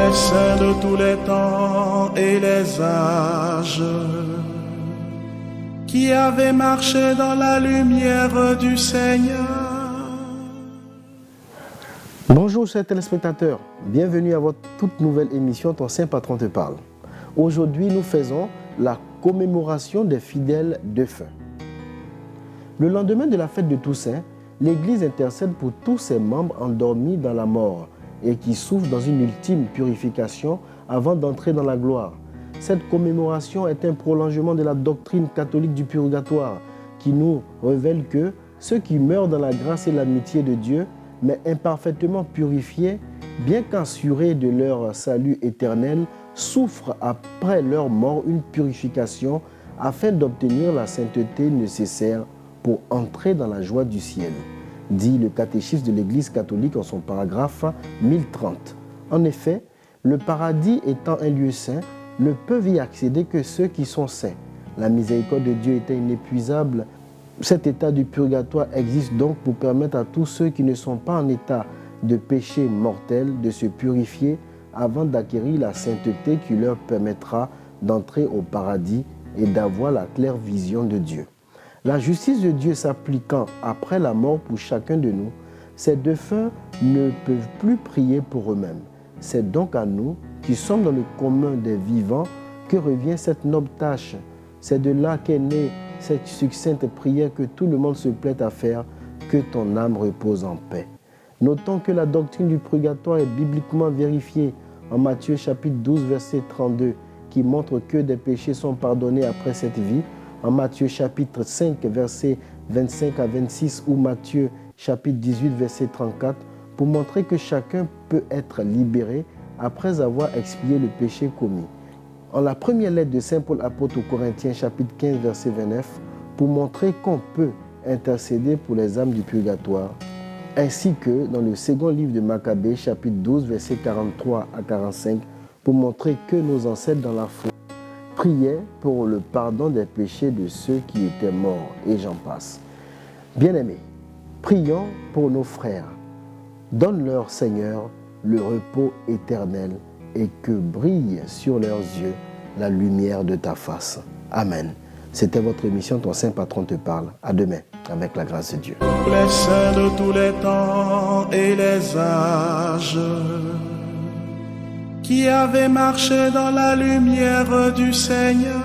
les saints de tous les temps et les âges, qui avaient marché dans la lumière du Seigneur. Bonjour chers téléspectateurs, bienvenue à votre toute nouvelle émission Ton Saint Patron te parle. Aujourd'hui nous faisons la commémoration des fidèles défunts. Le lendemain de la fête de Toussaint, l'Église intercède pour tous ses membres endormis dans la mort et qui souffrent dans une ultime purification avant d'entrer dans la gloire. Cette commémoration est un prolongement de la doctrine catholique du purgatoire qui nous révèle que ceux qui meurent dans la grâce et l'amitié de Dieu, mais imparfaitement purifiés, bien qu'assurés de leur salut éternel, souffrent après leur mort une purification afin d'obtenir la sainteté nécessaire pour entrer dans la joie du ciel, dit le catéchisme de l'Église catholique en son paragraphe 1030. En effet, le paradis étant un lieu saint, ne peuvent y accéder que ceux qui sont saints. La miséricorde de Dieu étant inépuisable, cet état du purgatoire existe donc pour permettre à tous ceux qui ne sont pas en état de péché mortel de se purifier avant d'acquérir la sainteté qui leur permettra d'entrer au paradis et d'avoir la claire vision de Dieu. La justice de Dieu s'appliquant après la mort pour chacun de nous, ces défunts ne peuvent plus prier pour eux-mêmes. C'est donc à nous, qui sommes dans le commun des vivants, que revient cette noble tâche. C'est de là qu'est née cette succincte prière que tout le monde se plaît à faire, que ton âme repose en paix. Notons que la doctrine du purgatoire est bibliquement vérifiée en Matthieu chapitre 12, verset 32, qui montre que des péchés sont pardonnés après cette vie, en Matthieu chapitre 5, versets 25 à 26, ou Matthieu chapitre 18, verset 34, pour montrer que chacun peut être libéré après avoir expié le péché commis. En la première lettre de Saint Paul apôtre aux Corinthiens, chapitre 15, verset 29, pour montrer qu'on peut intercéder pour les âmes du purgatoire, ainsi que dans le second livre de Maccabée, chapitre 12, verset 43 à 45, pour montrer que nos ancêtres dans la foi priaient pour le pardon des péchés de ceux qui étaient morts, et j'en passe. Bien-aimés, prions pour nos frères. Donne-leur, Seigneur, le repos éternel et que brille sur leurs yeux la lumière de ta face. Amen. C'était votre émission Ton Saint Patron te parle. À demain, avec la grâce de Dieu. Les saints de tous les temps et les âges, qui avaient marché dans la lumière du Seigneur.